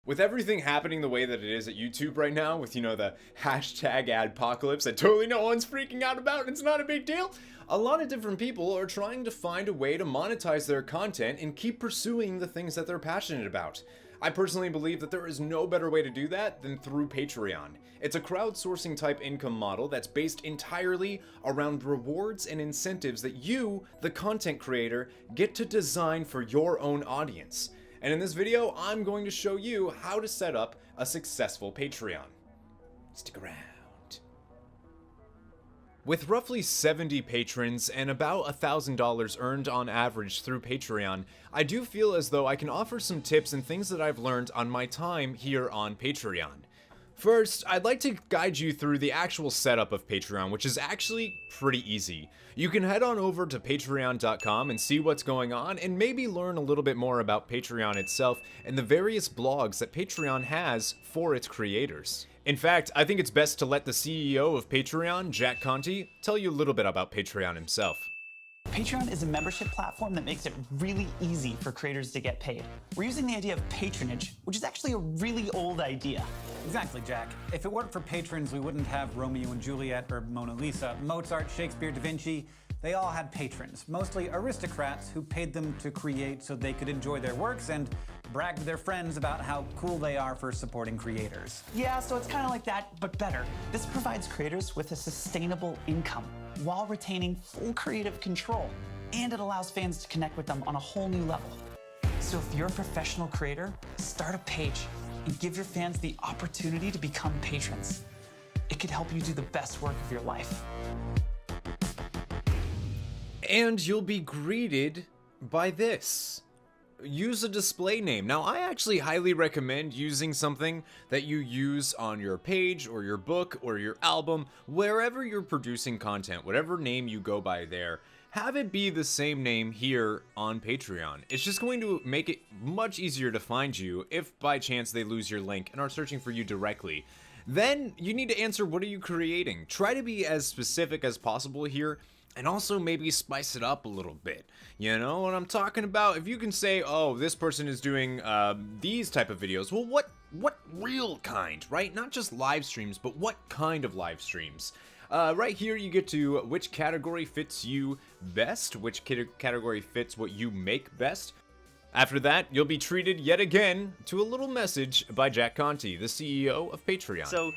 With everything happening the way that it is at YouTube right now, with, the hashtag adpocalypse that totally no one's freaking out about and it's not a big deal, a lot of different people are trying to find a way to monetize their content and keep pursuing the things that they're passionate about. I personally believe that there is no better way to do that than through Patreon. It's a crowdsourcing type income model that's based entirely around rewards and incentives that you, the content creator, get to design for your own audience. And in this video, I'm going to show you how to set up a successful Patreon. Stick around. With roughly 70 patrons and about $1,000 earned on average through Patreon, I do feel as though I can offer some tips and things that I've learned on my time here on Patreon. First, I'd like to guide you through the actual setup of Patreon, which is actually pretty easy. You can head on over to patreon.com and see what's going on and maybe learn a little bit more about Patreon itself and the various blogs that Patreon has for its creators. In fact, I think it's best to let the CEO of Patreon, Jack Conte, tell you a little bit about Patreon himself. Patreon is a membership platform that makes it really easy for creators to get paid. We're using the idea of patronage, which is actually a really old idea. Exactly, Jack. If it weren't for patrons, we wouldn't have Romeo and Juliet or Mona Lisa. Mozart, Shakespeare, Da Vinci, they all had patrons, mostly aristocrats who paid them to create so they could enjoy their works and brag to their friends about how cool they are for supporting creators. Yeah, so it's kind of like that, but better. This provides creators with a sustainable income while retaining full creative control, and it allows fans to connect with them on a whole new level. So if you're a professional creator, start a page and give your fans the opportunity to become patrons. It could help you do the best work of your life. And you'll be greeted by this. Use a display name. Now, I actually highly recommend using something that you use on your page or your book or your album, wherever you're producing content, whatever name you go by there, have it be the same name here on Patreon. It's just going to make it much easier to find you if by chance they lose your link and are searching for you directly. Then you need to answer, what are you creating? Try to be as specific as possible here. And also maybe spice it up a little bit. You know what I'm talking about? If you can say, oh, this person is doing these type of videos, well, what real kind, right? Not just live streams, but what kind of live streams? Right here you get to which category fits you best, which category fits what you make best. After that, you'll be treated yet again to a little message by Jack Conte, the CEO of Patreon. So,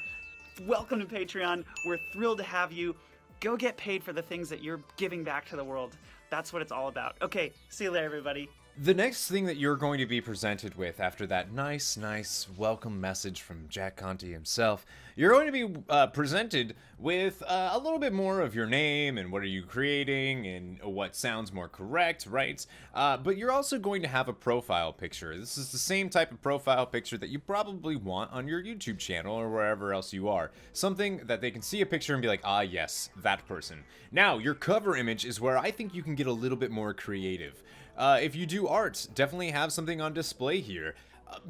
welcome to Patreon. We're thrilled to have you. Go get paid for the things that you're giving back to the world. That's what it's all about. Okay, see you later, everybody. The next thing that you're going to be presented with after that nice welcome message from Jack Conte himself, you're going to be presented with a little bit more of your name and what are you creating and what sounds more correct, right? But you're also going to have a profile picture. This is the same type of profile picture that you probably want on your YouTube channel or wherever else you are. Something that they can see a picture and be like, ah, yes, that person. Now, your cover image is where I think you can get a little bit more creative. If you do art, definitely have something on display here.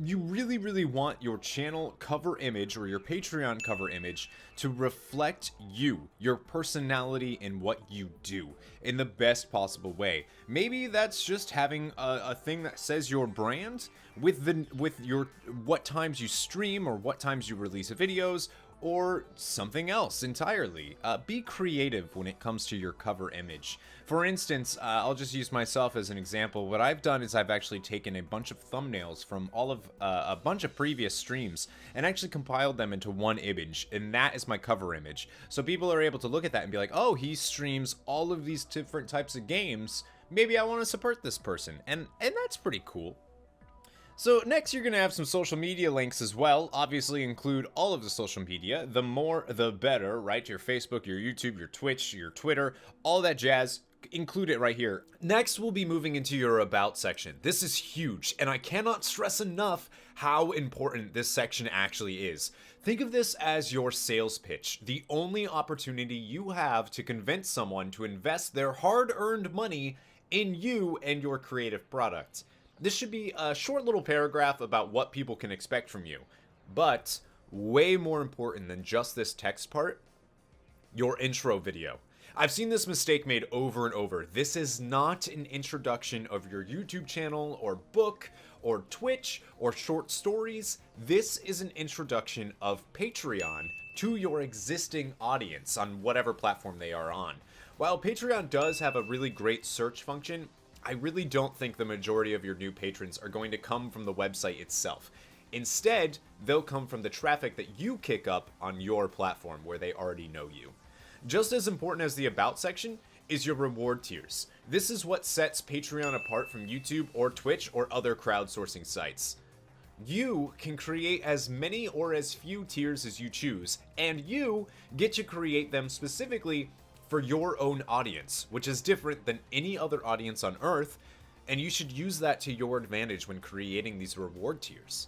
You really want your channel cover image or your Patreon cover image to reflect you, your personality, and what you do in the best possible way. Maybe that's just having a thing that says your brand with your what times you stream or what times you release videos, or something else entirely. Be creative when it comes to your cover image. For instance, I'll just use myself as an example. What I've done is I've actually taken a bunch of thumbnails from all of a bunch of previous streams and actually compiled them into one image, and that is my cover image. So people are able to look at that and be like, oh, he streams all of these different types of games. Maybe I want to support this person, and that's pretty cool. So next you're going to have some social media links as well. Obviously include all of the social media. The more, the better, right? Your Facebook, your YouTube, your Twitch, your Twitter, all that jazz. Include it right here. Next, we'll be moving into your About section. This is huge, and I cannot stress enough how important this section actually is. Think of this as your sales pitch, the only opportunity you have to convince someone to invest their hard-earned money in you and your creative product. This should be a short little paragraph about what people can expect from you. But way more important than just this text part, your intro video. I've seen this mistake made over and over. This is not an introduction of your YouTube channel or book or Twitch or short stories. This is an introduction of Patreon to your existing audience on whatever platform they are on. While Patreon does have a really great search function, I really don't think the majority of your new patrons are going to come from the website itself. Instead, they'll come from the traffic that you kick up on your platform where they already know you. Just as important as the About section is your reward tiers. This is what sets Patreon apart from YouTube or Twitch or other crowdsourcing sites. You can create as many or as few tiers as you choose, and you get to create them specifically for your own audience, which is different than any other audience on Earth, and you should use that to your advantage when creating these reward tiers.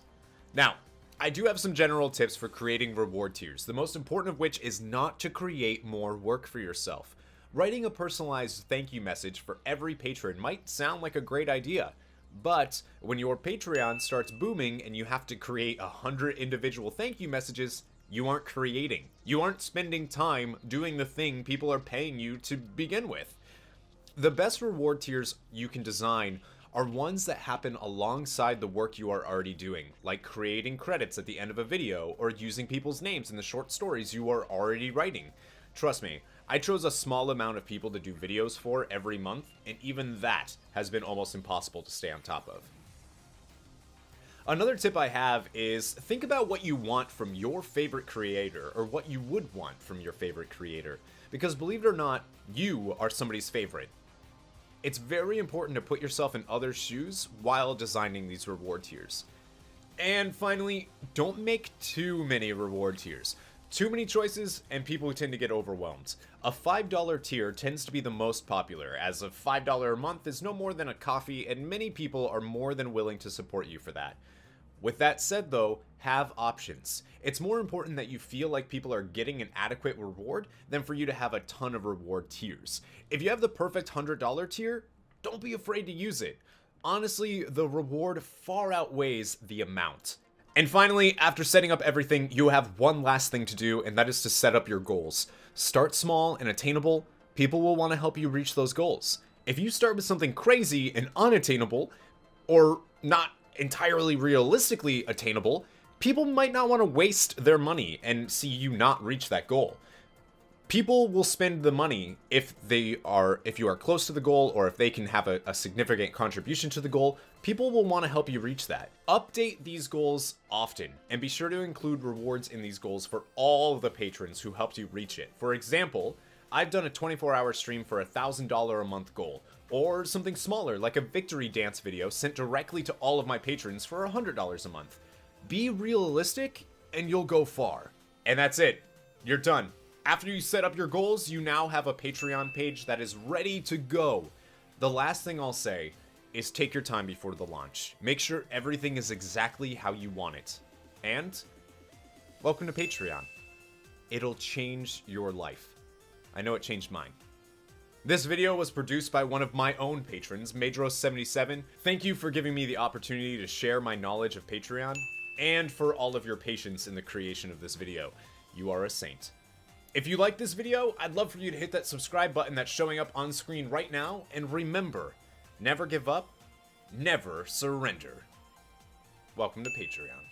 Now, I do have some general tips for creating reward tiers, the most important of which is not to create more work for yourself. Writing a personalized thank you message for every patron might sound like a great idea, but when your Patreon starts booming and you have to create 100 individual thank you messages, you aren't creating. You aren't spending time doing the thing people are paying you to begin with. The best reward tiers you can design are ones that happen alongside the work you are already doing, like creating credits at the end of a video or using people's names in the short stories you are already writing. Trust me, I chose a small amount of people to do videos for every month, and even that has been almost impossible to stay on top of. Another tip I have is think about what you want from your favorite creator, or what you would want from your favorite creator, because believe it or not, you are somebody's favorite. It's very important to put yourself in others' shoes while designing these reward tiers. And finally, don't make too many reward tiers. Too many choices and people tend to get overwhelmed. A $5 tier tends to be the most popular, as a $5 a month is no more than a coffee and many people are more than willing to support you for that. With that said though, have options. It's more important that you feel like people are getting an adequate reward than for you to have a ton of reward tiers. If you have the perfect $100 tier, don't be afraid to use it. Honestly, the reward far outweighs the amount. And finally, after setting up everything, you have one last thing to do, and that is to set up your goals. Start small and attainable. People will want to help you reach those goals. If you start with something crazy and unattainable, or not entirely realistically attainable, people might not want to waste their money and see you not reach that goal. People will spend the money if you are close to the goal, or if they can have a significant contribution to the goal. People will want to help you reach that. Update these goals often, and be sure to include rewards in these goals for all the patrons who helped you reach it. For example, I've done a 24-hour stream for a $1,000 a month goal, or something smaller like a victory dance video sent directly to all of my patrons for $100 a month. Be realistic and you'll go far. And that's it. You're done. After you set up your goals, you now have a Patreon page that is ready to go. The last thing I'll say is take your time before the launch. Make sure everything is exactly how you want it. And welcome to Patreon. It'll change your life. I know it changed mine. This video was produced by one of my own patrons, Madros77. Thank you for giving me the opportunity to share my knowledge of Patreon, and for all of your patience in the creation of this video. You are a saint. If you like this video, I'd love for you to hit that subscribe button that's showing up on screen right now, and remember, never give up, never surrender. Welcome to Patreon.